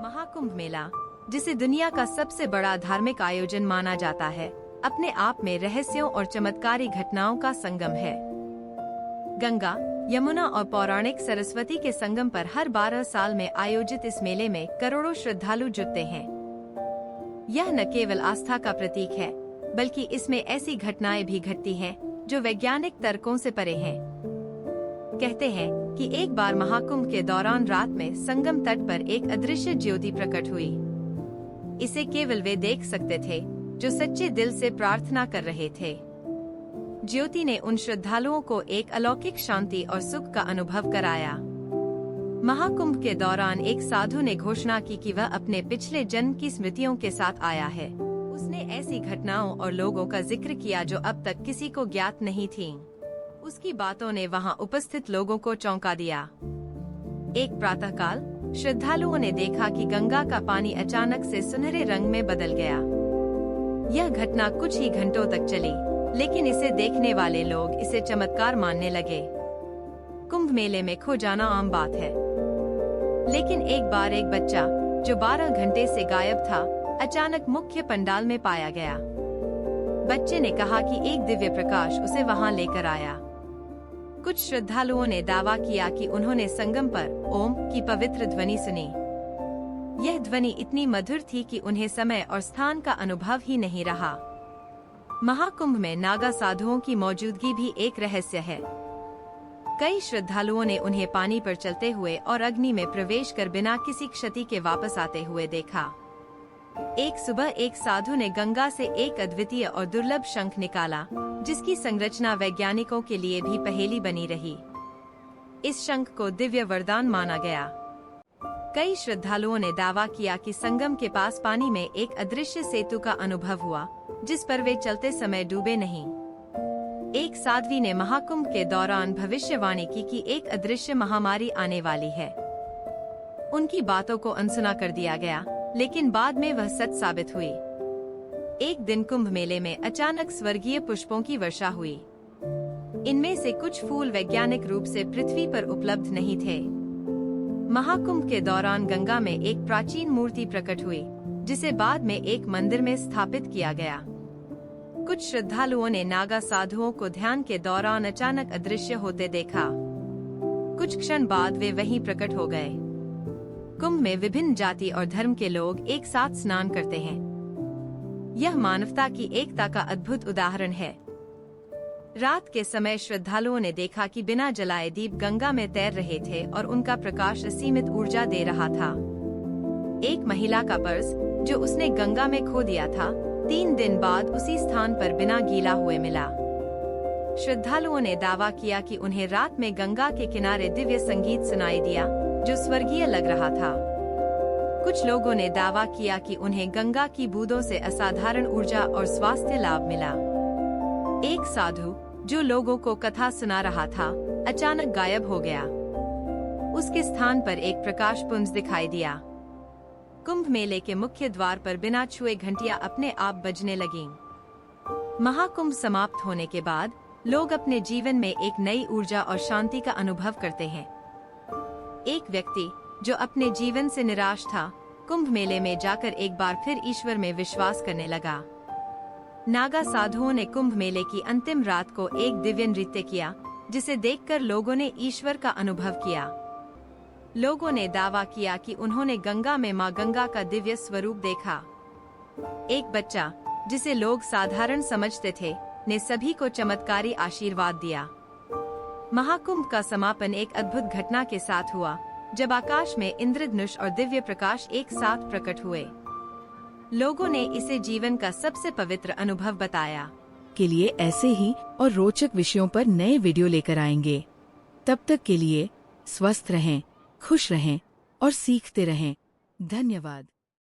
महाकुंभ मेला, जिसे दुनिया का सबसे बड़ा धार्मिक आयोजन माना जाता है, अपने आप में रहस्यों और चमत्कारी घटनाओं का संगम है। गंगा, यमुना और पौराणिक सरस्वती के संगम पर हर 12 साल में आयोजित इस मेले में करोड़ों श्रद्धालु जुटते हैं। यह न केवल आस्था का प्रतीक है, बल्कि इसमें ऐसी घटनाएं भी घटती हैं जो वैज्ञानिक तर्कों से परे हैं। कहते हैं कि एक बार महाकुंभ के दौरान रात में संगम तट पर एक अदृश्य ज्योति प्रकट हुई। इसे केवल वे देख सकते थे जो सच्चे दिल से प्रार्थना कर रहे थे। ज्योति ने उन श्रद्धालुओं को एक अलौकिक शांति और सुख का अनुभव कराया। महाकुंभ के दौरान एक साधु ने घोषणा की कि वह अपने पिछले जन्म की स्मृतियों के साथ आया है। उसने ऐसी घटनाओं और लोगों का जिक्र किया जो अब तक किसी को ज्ञात नहीं थीं। उसकी बातों ने वहां उपस्थित लोगों को चौंका दिया। एक प्रातःकाल श्रद्धालुओं ने देखा कि गंगा का पानी अचानक से सुनहरे रंग में बदल गया। यह घटना कुछ ही घंटों तक चली, लेकिन इसे देखने वाले लोग इसे चमत्कार मानने लगे। कुंभ मेले में खो जाना आम बात है, लेकिन एक बार एक बच्चा जो 12 घंटे से गायब था, अचानक मुख्य पंडाल में पाया गया। बच्चे ने कहा कि एक दिव्य प्रकाश उसे वहां लेकर आया। कुछ श्रद्धालुओं ने दावा किया कि उन्होंने संगम पर ओम की पवित्र ध्वनि सुनी। यह ध्वनि इतनी मधुर थी कि उन्हें समय और स्थान का अनुभव ही नहीं रहा। महाकुंभ में नागा साधुओं की मौजूदगी भी एक रहस्य है। कई श्रद्धालुओं ने उन्हें पानी पर चलते हुए और अग्नि में प्रवेश कर बिना किसी क्षति के वापस आते हुए देखा। एक सुबह एक साधु ने गंगा से एक अद्वितीय और दुर्लभ शंख निकाला, जिसकी संरचना वैज्ञानिकों के लिए भी पहेली बनी रही। इस शंख को दिव्य वरदान माना गया। कई श्रद्धालुओं ने दावा किया कि संगम के पास पानी में एक अदृश्य सेतु का अनुभव हुआ, जिस पर वे चलते समय डूबे नहीं। एक साध्वी ने महाकुंभ के दौरान भविष्यवाणी की कि एक अदृश्य महामारी आने वाली है। उनकी बातों को अनसुना कर दिया गया, लेकिन बाद में वह सच साबित हुई। एक दिन कुंभ मेले में अचानक स्वर्गीय पुष्पों की वर्षा हुई। इनमें से कुछ फूल वैज्ञानिक रूप से पृथ्वी पर उपलब्ध नहीं थे। महाकुंभ के दौरान गंगा में एक प्राचीन मूर्ति प्रकट हुई, जिसे बाद में एक मंदिर में स्थापित किया गया। कुछ श्रद्धालुओं ने नागा साधुओं को ध्यान के दौरान अचानक अदृश्य होते देखा। कुछ क्षण बाद वे वहीं प्रकट हो गए। कुंभ में विभिन्न जाति और धर्म के लोग एक साथ स्नान करते हैं। यह मानवता की एकता का अद्भुत उदाहरण है। रात के समय श्रद्धालुओं ने देखा कि बिना जलाए दीप गंगा में तैर रहे थे और उनका प्रकाश असीमित ऊर्जा दे रहा था। एक महिला का पर्स, जो उसने गंगा में खो दिया था, 3 दिन बाद उसी स्थान पर बिना गीला हुए मिला। श्रद्धालुओं ने दावा किया कि उन्हें रात में गंगा के किनारे दिव्य संगीत सुनाई दिया, जो स्वर्गीय लग रहा था। कुछ लोगों ने दावा किया कि उन्हें गंगा की बूंदों से असाधारण ऊर्जा और स्वास्थ्य लाभ मिला। एक साधु, जो लोगों को कथा सुना रहा था, अचानक गायब हो गया। उसके स्थान पर एक प्रकाश पुंज दिखाई दिया। कुंभ मेले के मुख्य द्वार पर बिना छुए घंटियां अपने आप बजने लगीं। महाकुंभ समाप्त होने के बाद लोग अपने जीवन में एक नई ऊर्जा और शांति का अनुभव करते हैं। एक व्यक्ति जो अपने जीवन से निराश था, कुंभ मेले में जाकर एक बार फिर ईश्वर में विश्वास करने लगा। नागा साधुओं ने कुंभ मेले की अंतिम रात को एक दिव्य नृत्य किया, जिसे देखकर लोगों ने ईश्वर का अनुभव किया। लोगों ने दावा किया कि उन्होंने गंगा में मां गंगा का दिव्य स्वरूप देखा। एक बच्चा, जिसे लोग साधारण समझते थे, ने सभी को चमत्कारी आशीर्वाद दिया। महाकुंभ का समापन एक अद्भुत घटना के साथ हुआ, जब आकाश में इंद्रधनुष और दिव्य प्रकाश एक साथ प्रकट हुए। लोगों ने इसे जीवन का सबसे पवित्र अनुभव बताया। के लिए ऐसे ही और रोचक विषयों पर नए वीडियो लेकर आएंगे। तब तक के लिए स्वस्थ रहें, खुश रहें और सीखते रहें। धन्यवाद।